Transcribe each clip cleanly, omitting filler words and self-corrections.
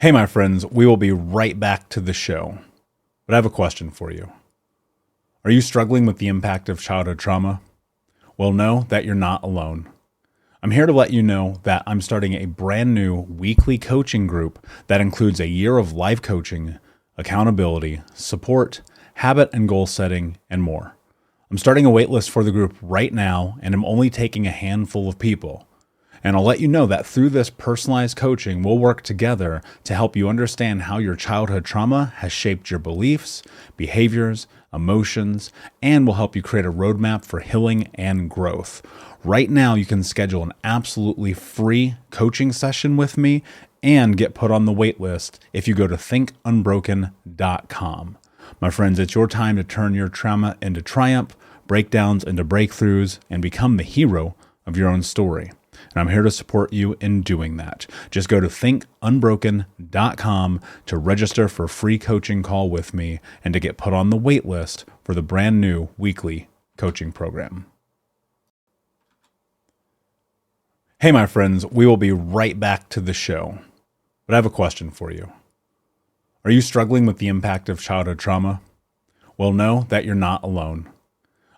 Hey, my friends, we will be right back to the show. But I have a question for you. Are you struggling with the impact of childhood trauma? Well, know that you're not alone. I'm here to let you know that I'm starting a brand new weekly coaching group that includes a year of life coaching, accountability, support, habit and goal setting, and more. I'm starting a waitlist for the group right now, and I'm only taking a handful of people. And I'll let you know that through this personalized coaching, we'll work together to help you understand how your childhood trauma has shaped your beliefs, behaviors, emotions, and will help you create a roadmap for healing and growth. Right now, you can schedule an absolutely free coaching session with me and get put on the wait list if you go to thinkunbroken.com. My friends, it's your time to turn your trauma into triumph, breakdowns into breakthroughs, and become the hero of your own story. And I'm here to support you in doing that. Just go to thinkunbroken.com to register for a free coaching call with me and to get put on the wait list for the brand new weekly coaching program. Hey, my friends, we will be right back to the show. But I have a question for you. Are you struggling with the impact of childhood trauma? Well, know that you're not alone.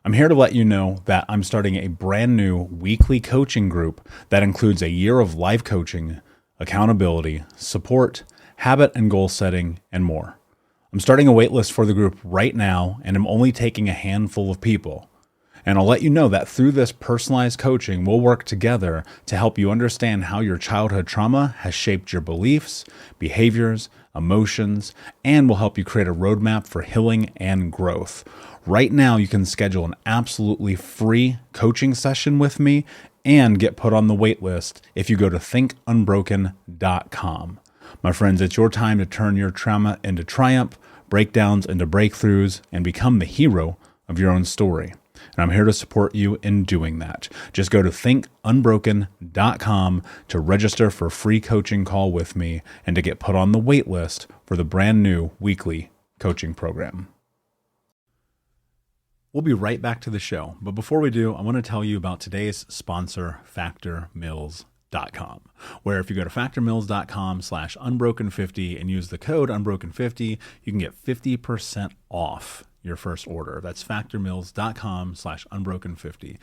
I'm here to let you know that I'm starting a brand new weekly coaching group that includes a year of life coaching, accountability, support, habit and goal setting, and more. I'm starting a waitlist for the group right now, and I'm only taking a handful of people. And I'll let you know that through this personalized coaching, we'll work together to help you understand how your childhood trauma has shaped your beliefs, behaviors, emotions, and will help you create a roadmap for healing and growth. Right now, you can schedule an absolutely free coaching session with me and get put on the wait list if you go to thinkunbroken.com. My friends, it's your time to turn your trauma into triumph, breakdowns into breakthroughs, and become the hero of your own story. And I'm here to support you in doing that. Just go to thinkunbroken.com to register for a free coaching call with me and to get put on the wait list for the brand new weekly coaching program. We'll be right back to the show. But before we do, I want to tell you about today's sponsor, factormeals.com, where if you go to factormeals.com/unbroken50 and use the code unbroken50, you can get 50% off your first order. That's factormeals.com/unbroken50.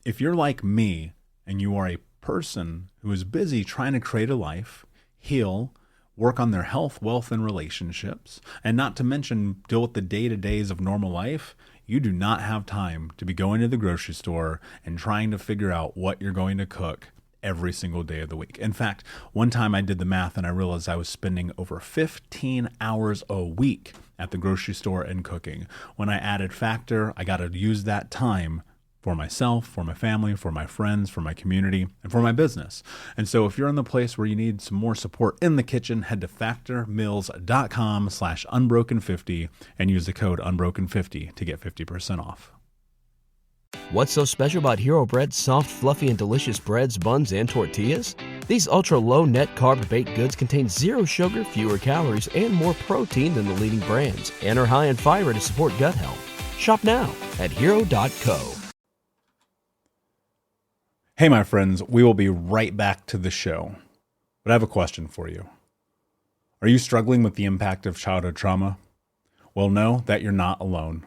If you're like me and you are a person who is busy trying to create a life, heal, work on their health, wealth, and relationships, and not to mention deal with the day-to-days of normal life, you do not have time to be going to the grocery store and trying to figure out what you're going to cook every single day of the week. In fact, one time I did the math and I realized I was spending over 15 hours a week at the grocery store and cooking. When I added Factor, I got to use that time for myself, for my family, for my friends, for my community, and for my business. And so if you're in the place where you need some more support in the kitchen, head to factormeals.com/unbroken50 and use the code unbroken50 to get 50% off. What's so special about Hero Bread's soft, fluffy, and delicious breads, buns, and tortillas? These ultra-low net-carb baked goods contain zero sugar, fewer calories, and more protein than the leading brands, and are high in fiber to support gut health. Shop now at hero.co. Hey, my friends, we will be right back to the show. But I have a question for you. Are you struggling with the impact of childhood trauma? Well, know that you're not alone.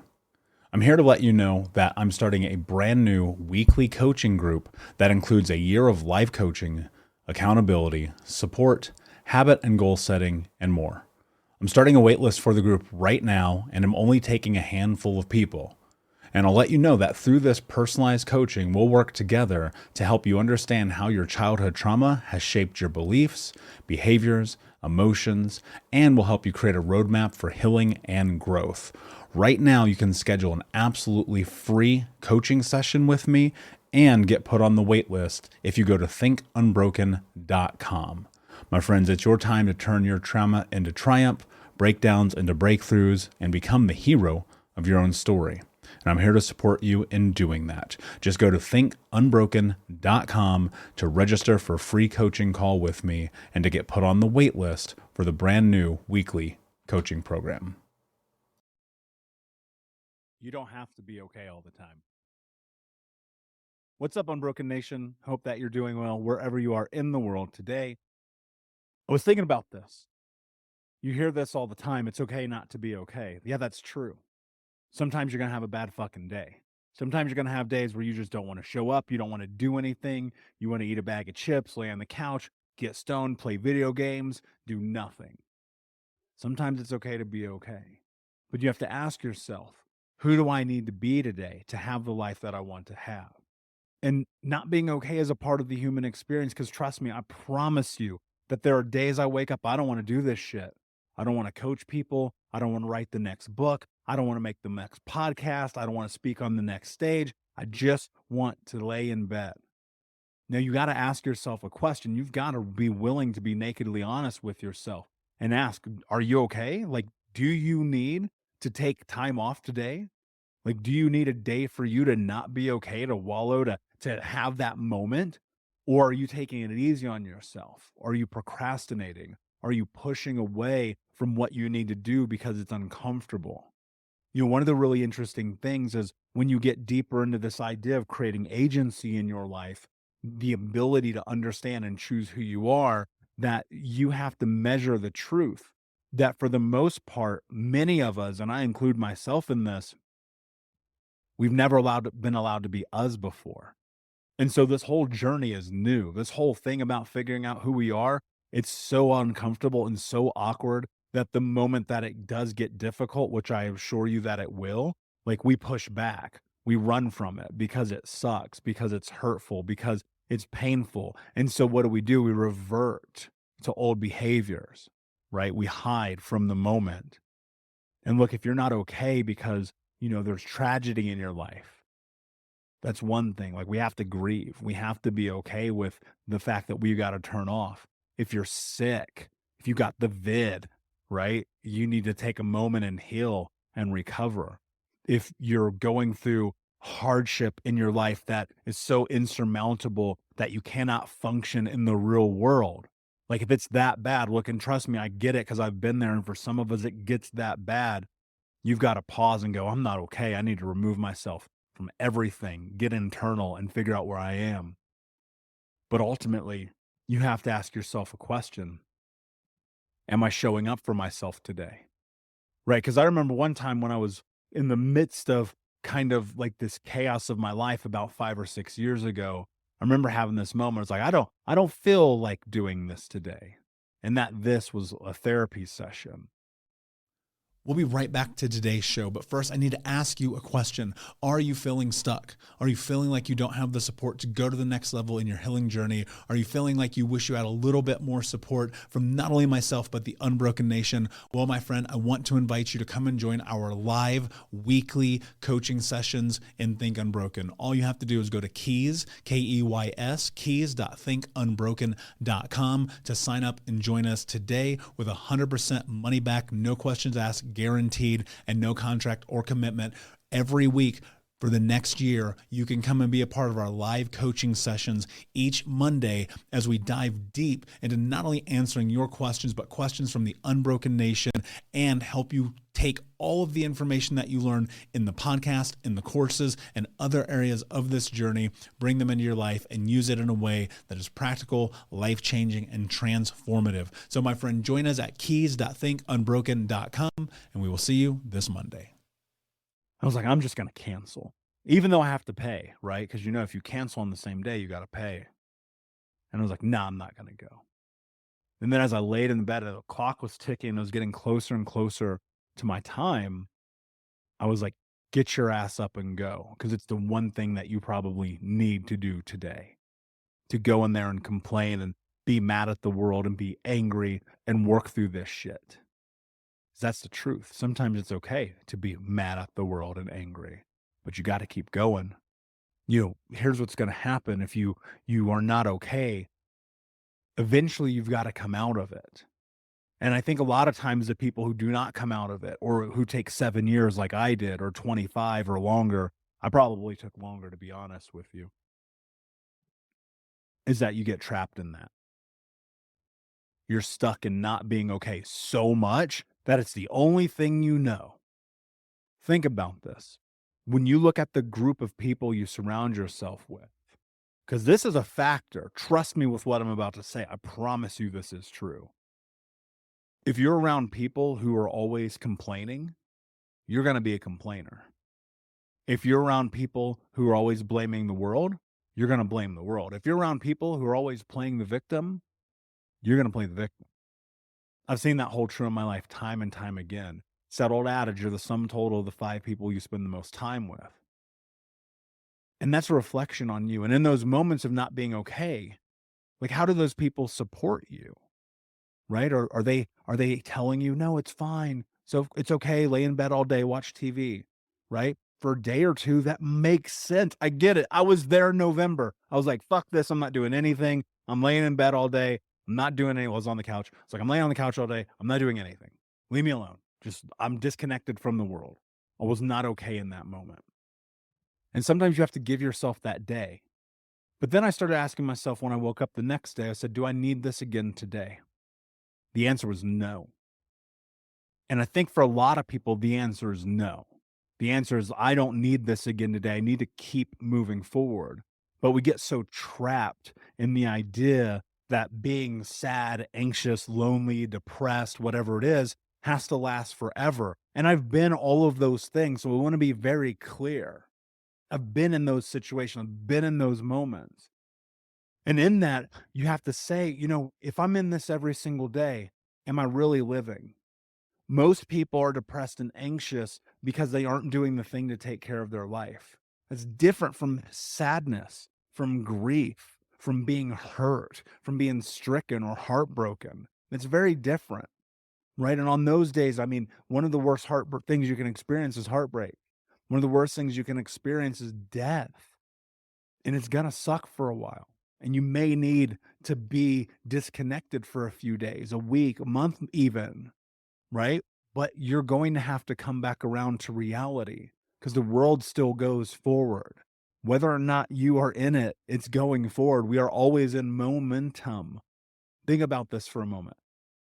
I'm here to let you know that I'm starting a brand new weekly coaching group that includes a year of life coaching, accountability, support, habit and goal setting, and more. I'm starting a waitlist for the group right now, and I'm only taking a handful of people. And I'll let you know that through this personalized coaching, we'll work together to help you understand how your childhood trauma has shaped your beliefs, behaviors, emotions, and will help you create a roadmap for healing and growth. Right now, you can schedule an absolutely free coaching session with me and get put on the wait list if you go to thinkunbroken.com. My friends, it's your time to turn your trauma into triumph, breakdowns into breakthroughs, and become the hero of your own story. And I'm here to support you in doing that. Just go to thinkunbroken.com to register for a free coaching call with me and to get put on the wait list for the brand new weekly coaching program. You don't have to be okay all the time. What's up, Unbroken Nation? Hope that you're doing well wherever you are in the world today. I was thinking about this. You hear this all the time. It's okay not to be okay. Yeah, that's true. Sometimes you're going to have a bad fucking day. Sometimes you're going to have days where you just don't want to show up. You don't want to do anything. You want to eat a bag of chips, lay on the couch, get stoned, play video games, do nothing. Sometimes it's okay to be okay. But you have to ask yourself, who do I need to be today to have the life that I want to have? And not being okay is a part of the human experience, because trust me, I promise you that there are days I wake up, I don't want to do this shit. I don't want to coach people. I don't want to write the next book. I don't want to make the next podcast. I don't want to speak on the next stage. I just want to lay in bed. Now, you got to ask yourself a question. You've got to be willing to be nakedly honest with yourself and ask, are you okay? Like, do you need to take time off today? Like, do you need a day for you to not be okay, to wallow, to have that moment? Or are you taking it easy on yourself? Are you procrastinating? Are you pushing away from what you need to do because it's uncomfortable? One of the really interesting things is when you get deeper into this idea of creating agency in your life, the ability to understand and choose who you are, that you have to measure the truth. That for the most part, many of us, and I include myself in this, we've never been allowed to be us before. And so this whole journey is new. This whole thing about figuring out who we are, it's so uncomfortable and so awkward that the moment that it does get difficult, which I assure you that it will, like, we push back. We run from it because it sucks, because it's hurtful, because it's painful. And so what do? We revert to old behaviors, right? We hide from the moment. And look, if you're not okay because, there's tragedy in your life, that's one thing. Like, we have to grieve. We have to be okay with the fact that we got to turn off. If you're sick, if you got the vid, right? You need to take a moment and heal and recover. If you're going through hardship in your life that is so insurmountable that you cannot function in the real world, like, if it's that bad, look, and trust me, I get it, because I've been there. And for some of us, it gets that bad. You've got to pause and go, I'm not okay. I need to remove myself from everything, get internal, and figure out where I am. But ultimately, you have to ask yourself a question. Am I showing up for myself today? Right? Because I remember one time when I was in the midst of kind of like this chaos of my life about 5 or 6 years ago, I remember having this moment. It's like, I don't feel like doing this today. And that this was a therapy session. We'll be right back to today's show, but first I need to ask you a question. Are you feeling stuck? Are you feeling like you don't have the support to go to the next level in your healing journey? Are you feeling like you wish you had a little bit more support from not only myself, but the Unbroken Nation? Well, my friend, I want to invite you to come and join our live weekly coaching sessions in Think Unbroken. All you have to do is go to Keys, Keys, keys.thinkunbroken.com to sign up and join us today with 100% money back, no questions asked, guaranteed, and no contract or commitment. Every week for the next year, you can come and be a part of our live coaching sessions each Monday as we dive deep into not only answering your questions, but questions from the Unbroken Nation, and help you take all of the information that you learn in the podcast, in the courses, and other areas of this journey, bring them into your life and use it in a way that is practical, life-changing, and transformative. So my friend, join us at keys.thinkunbroken.com, and we will see you this Monday. I was like, I'm just going to cancel, even though I have to pay, right? Because, if you cancel on the same day, you got to pay. And I was like, nah, I'm not going to go. And then as I laid in the bed, the clock was ticking. It was getting closer and closer to my time. I was like, get your ass up and go. Because it's the one thing that you probably need to do today. To go in there and complain and be mad at the world and be angry and work through this shit. That's the truth. Sometimes it's okay to be mad at the world and angry, but you got to keep going. Here's what's going to happen if you are not okay. Eventually, you've got to come out of it. And I think a lot of times the people who do not come out of it, or who take 7 years like I did, or 25 or longer, I probably took longer, to be honest with you, is that you get trapped in that. You're stuck in not being okay so much that it's the only thing you know. Think about this. When you look at the group of people you surround yourself with, because this is a factor. Trust me with what I'm about to say. I promise you this is true. If you're around people who are always complaining, you're going to be a complainer. If you're around people who are always blaming the world, you're going to blame the world. If you're around people who are always playing the victim, you're going to play the victim. I've seen that hold true in my life time and time again. It's that old adage, you're the sum total of the 5 people you spend the most time with. And that's a reflection on you. And in those moments of not being okay, like, how do those people support you? Right? Or are they telling you, no, it's fine. So it's okay. Lay in bed all day, watch TV, right? For a day or two, that makes sense. I get it. I was there in November. I was like, fuck this. I'm not doing anything. I'm laying in bed all day. I'm not doing anything. I was on the couch. It's like, I'm laying on the couch all day. I'm not doing anything. Leave me alone. I'm disconnected from the world. I was not okay in that moment. And sometimes you have to give yourself that day. But then I started asking myself when I woke up the next day, I said, do I need this again today? The answer was no. And I think for a lot of people, the answer is no. The answer is, I don't need this again today. I need to keep moving forward. But we get so trapped in the idea that being sad, anxious, lonely, depressed, whatever it is, has to last forever. And I've been all of those things. So we want to be very clear. I've been in those situations. I've been in those moments. And in that, you have to say, if I'm in this every single day, am I really living? Most people are depressed and anxious because they aren't doing the thing to take care of their life. It's different from sadness, from grief, from being hurt, from being stricken or heartbroken. It's very different, right? And on those days, one of the worst things you can experience is heartbreak. One of the worst things you can experience is death. And it's going to suck for a while. And you may need to be disconnected for a few days, a week, a month even, right? But you're going to have to come back around to reality because the world still goes forward. Whether or not you are in it, it's going forward. We are always in momentum. Think about this for a moment.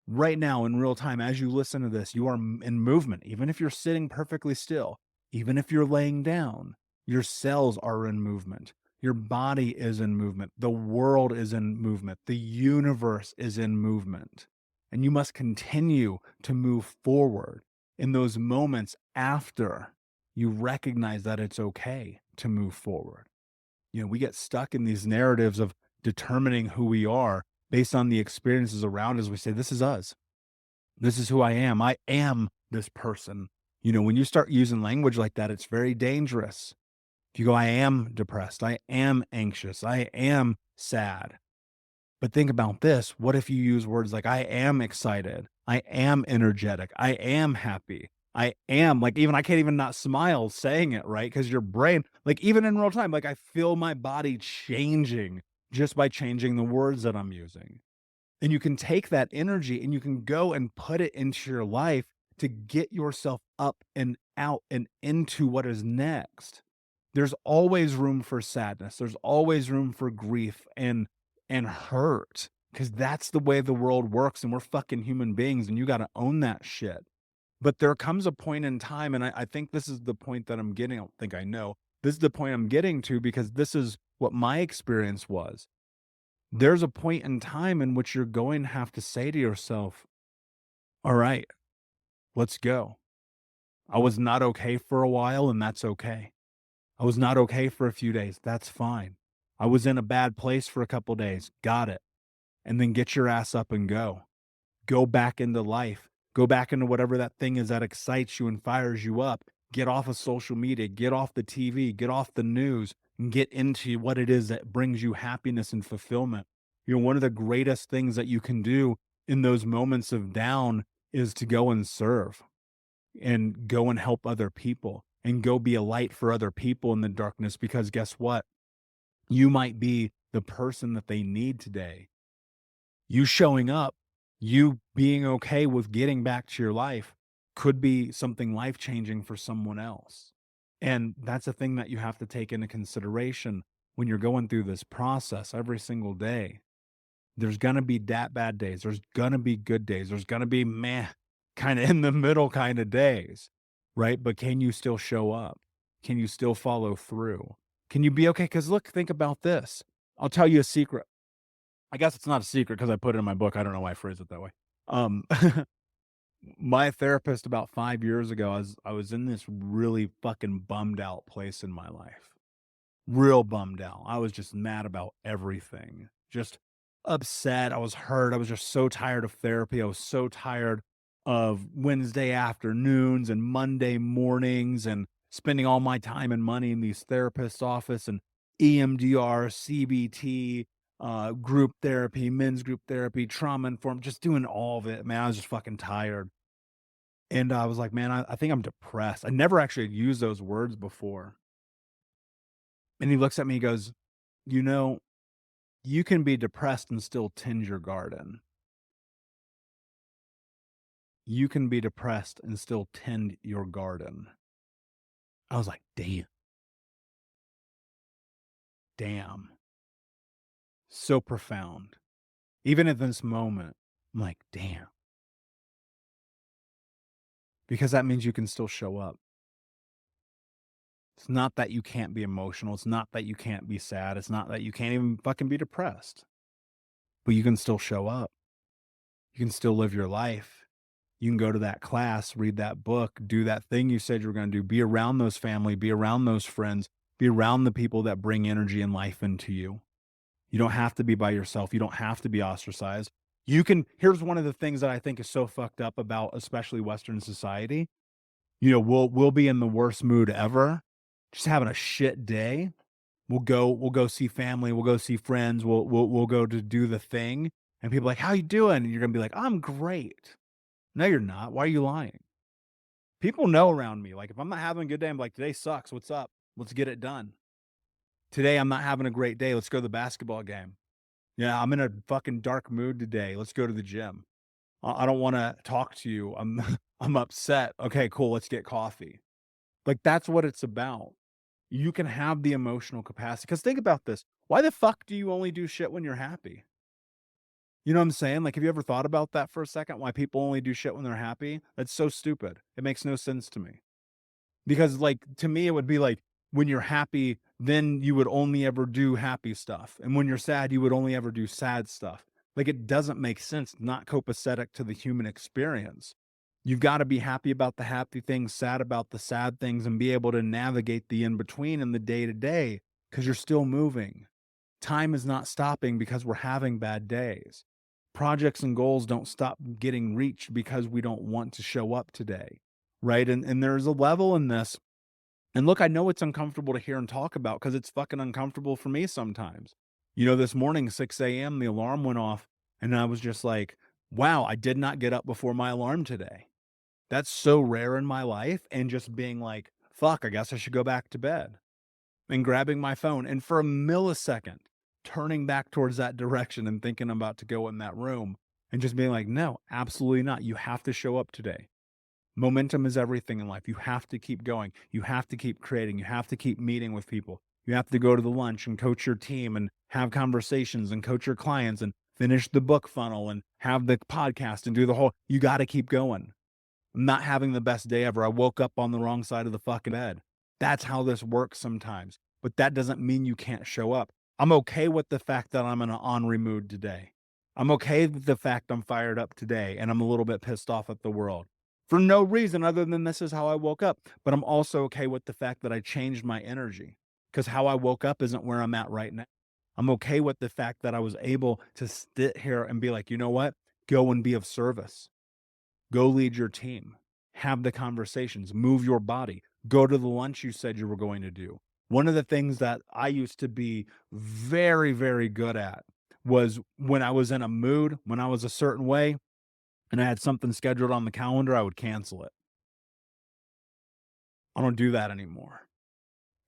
Right now, in real time, as you listen to this, you are in movement. Even if you're sitting perfectly still, even if you're laying down, your cells are in movement. Your body is in movement. The world is in movement. The universe is in movement. And you must continue to move forward in those moments after you recognize that it's okay to move forward. We get stuck in these narratives of determining who we are based on the experiences around us. We say, this is us. This is who I am. I am this person. When you start using language like that, it's very dangerous. If you go, I am depressed, I am anxious, I am sad. But think about this. What if you use words like, I am excited, I am energetic, I am happy, I am, I can't even not smile saying it, right? Because your brain, even in real time, I feel my body changing just by changing the words that I'm using. And you can take that energy and you can go and put it into your life to get yourself up and out and into what is next. There's always room for sadness. There's always room for grief and hurt, because that's the way the world works, and we're fucking human beings, and you got to own that shit. But there comes a point in time, and I think this is the point that I'm getting. I don't think I know. This is the point I'm getting to, because this is what my experience was. There's a point in time in which you're going to have to say to yourself, all right, let's go. I was not okay for a while, and that's okay. I was not okay for a few days. That's fine. I was in a bad place for a couple days. Got it. And then get your ass up and go. Go back into life. Go back into whatever that thing is that excites you and fires you up. Get off of social media. Get off the TV. Get off the news. And get into what it is that brings you happiness and fulfillment. One of the greatest things that you can do in those moments of down is to go and serve and go and help other people. And go be a light for other people in the darkness, because guess what? You might be the person that they need today. You showing up, you being okay with getting back to your life could be something life-changing for someone else. And that's a thing that you have to take into consideration when you're going through this process every single day. There's going to be bad days. There's going to be good days. There's going to be kind of in the middle kind of days. Right? But can you still show up? Can you still follow through? Can you be okay? Because look, think about this. I'll tell you a secret. I guess it's not a secret because I put it in my book. I don't know why I phrased it that way. My therapist about 5 years ago, I was in this really fucking bummed out place in my life. Real bummed out. I was just mad about everything. Just upset. I was hurt. I was just so tired of therapy. I was so tired of Wednesday afternoons and Monday mornings and spending all my time and money in these therapists' office and EMDR, CBT, group therapy, men's group therapy, trauma informed, just doing all of it. Man, I was just fucking tired. And I was like, man, I think I'm depressed. I never actually used those words before. And he looks at me, he goes, you know, you can be depressed and still tend your garden. You can be depressed and still tend your garden. I was like, damn, damn. So profound. Even at this moment, I'm like, damn. Because that means you can still show up. It's not that you can't be emotional. It's not that you can't be sad. It's not that you can't even fucking be depressed. But you can still show up. You can still live your life. You can go to that class, read that book, do that thing you said you were going to do, be around those family, be around those friends, be around the people that bring energy and life into you. You don't have to be by yourself. You don't have to be ostracized. You can, here's one of the things that I think is so fucked up about especially Western society. You know, we'll be in the worst mood ever, just having a shit day. We'll go see family, we'll go see friends, we'll go to do the thing. And people are like, how you doing? And you're gonna be like, I'm great. No, you're not. Why are you lying? People know around me. Like, if I'm not having a good day, I'm like, today sucks. What's up? Let's get it done. Today, I'm not having a great day. Let's go to the basketball game. Yeah, I'm in a fucking dark mood today. Let's go to the gym. I don't want to talk to you. I'm I'm upset. Okay, cool. Let's get coffee. Like, that's what it's about. You can have the emotional capacity. Because think about this. Why the fuck do you only do shit when you're happy? You know what I'm saying? Like, have you ever thought about that for a second? Why people only do shit when they're happy? That's so stupid. It makes no sense to me. Because, like, to me, it would be like when you're happy, then you would only ever do happy stuff. And when you're sad, you would only ever do sad stuff. Like, it doesn't make sense, not copacetic to the human experience. You've got to be happy about the happy things, sad about the sad things, and be able to navigate the in between in the day to day because you're still moving. Time is not stopping because we're having bad days. Projects and goals don't stop getting reached because we don't want to show up today, right? And there's a level in this. And look, I know it's uncomfortable to hear and talk about because it's fucking uncomfortable for me sometimes. You know, this morning, 6 a.m., the alarm went off, and I was just like, wow, I did not get up before my alarm today. That's so rare in my life. And just being like, fuck, I guess I should go back to bed. And grabbing my phone, and for a millisecond, turning back towards that direction and thinking I'm about to go in that room and just being like, no, absolutely not. You have to show up today. Momentum is everything in life. You have to keep going. You have to keep creating. You have to keep meeting with people. You have to go to the lunch and coach your team and have conversations and coach your clients and finish the book funnel and have the podcast and do the whole, you got to keep going. I'm not having the best day ever. I woke up on the wrong side of the fucking bed. That's how this works sometimes. But that doesn't mean you can't show up. I'm okay with the fact that I'm in an ornery mood today. I'm okay with the fact I'm fired up today and I'm a little bit pissed off at the world for no reason other than this is how I woke up. But I'm also okay with the fact that I changed my energy because how I woke up isn't where I'm at right now. I'm okay with the fact that I was able to sit here and be like, you know what? Go and be of service. Go lead your team, have the conversations, move your body, go to the lunch you said you were going to do. One of the things that I used to be very, very good at was when I was in a mood, when I was a certain way, and I had something scheduled on the calendar, I would cancel it. I don't do that anymore.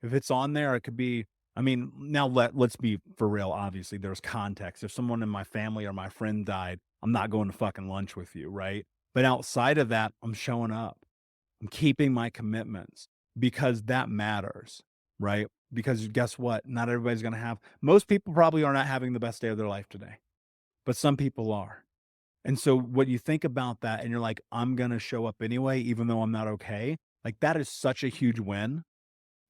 If it's on there, it could be, I mean, now let's be for real. Obviously, there's context. If someone in my family or my friend died, I'm not going to fucking lunch with you, right? But outside of that, I'm showing up. I'm keeping my commitments because that matters, right? Because guess what? Not everybody's going to have, most people probably are not having the best day of their life today, but some people are. And so what you think about that and you're like, I'm going to show up anyway, even though I'm not okay. Like that is such a huge win.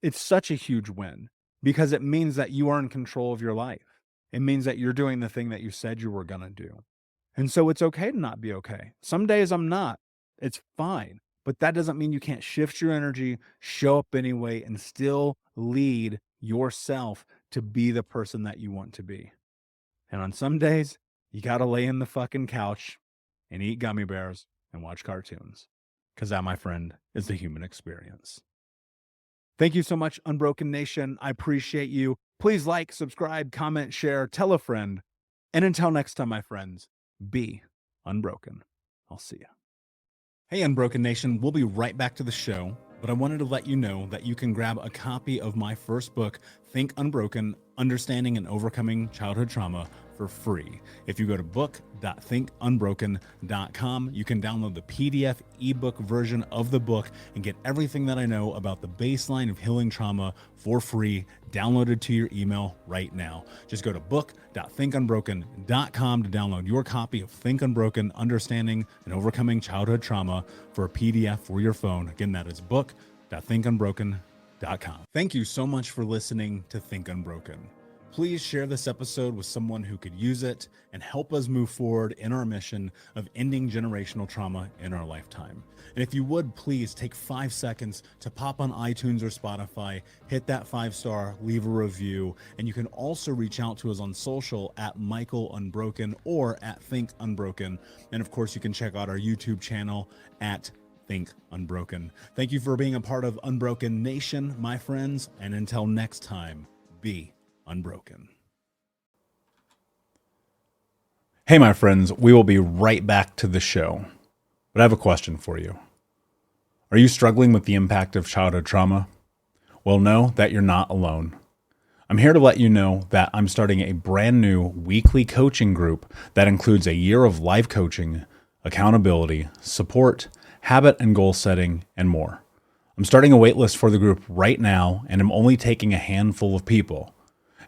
It's such a huge win because it means that you are in control of your life. It means that you're doing the thing that you said you were going to do. And so it's okay to not be okay. Some days I'm not. It's fine. But that doesn't mean you can't shift your energy, show up anyway, and still lead yourself to be the person that you want to be. And on some days, you got to lay in the fucking couch and eat gummy bears and watch cartoons. Because that, my friend, is the human experience. Thank you so much, Unbroken Nation. I appreciate you. Please like, subscribe, comment, share, tell a friend. And until next time, my friends, be unbroken. I'll see you. Hey, Unbroken Nation. We'll be right back to the show, but I wanted to let you know that you can grab a copy of my first book, Think Unbroken, Understanding and Overcoming Childhood Trauma, for free. If you go to book.thinkunbroken.com, you can download the PDF ebook version of the book and get everything that I know about the baseline of healing trauma for free, downloaded to your email right now. Just go to book.thinkunbroken.com to download your copy of Think Unbroken, Understanding and Overcoming Childhood Trauma for a PDF for your phone. Again, that is book.thinkunbroken.com. Thank you so much for listening to Think Unbroken. Please share this episode with someone who could use it and help us move forward in our mission of ending generational trauma in our lifetime. And if you would, please take 5 seconds to pop on iTunes or Spotify, hit that 5-star, leave a review, and you can also reach out to us on social at Michael Unbroken or at Think Unbroken. And of course, you can check out our YouTube channel at Think Unbroken. Thank you for being a part of Unbroken Nation, my friends, and until next time, be unbroken. Hey, my friends, we will be right back to the show, but I have a question for you. Are you struggling with the impact of childhood trauma? Well, know that you're not alone. I'm here to let you know that I'm starting a brand new weekly coaching group that includes a year of live coaching, accountability, support, habit and goal setting, and more. I'm starting a waitlist for the group right now, and I'm only taking a handful of people.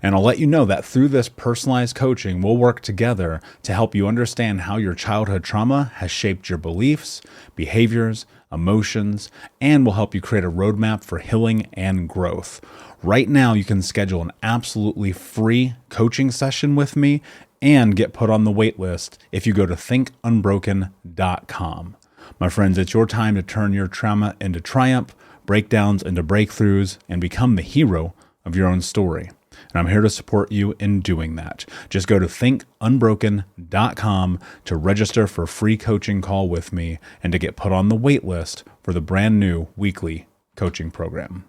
And I'll let you know that through this personalized coaching, we'll work together to help you understand how your childhood trauma has shaped your beliefs, behaviors, emotions, and will help you create a roadmap for healing and growth. Right now, you can schedule an absolutely free coaching session with me and get put on the wait list if you go to thinkunbroken.com. My friends, it's your time to turn your trauma into triumph, breakdowns into breakthroughs, and become the hero of your own story. And I'm here to support you in doing that. Just go to thinkunbroken.com to register for a free coaching call with me and to get put on the wait list for the brand new weekly coaching program.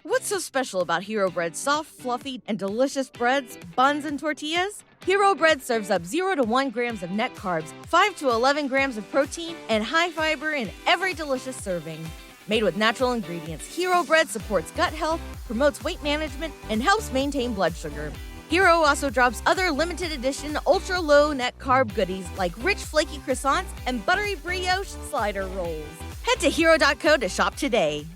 What's so special about Hero Bread's soft, fluffy, and delicious breads, buns, and tortillas? Hero Bread serves up 0 to 1 grams of net carbs, 5 to 11 grams of protein, and high fiber in every delicious serving. Made with natural ingredients, Hero Bread supports gut health, promotes weight management, and helps maintain blood sugar. Hero also drops other limited edition ultra-low net carb goodies like rich flaky croissants and buttery brioche slider rolls. Head to hero.co to shop today.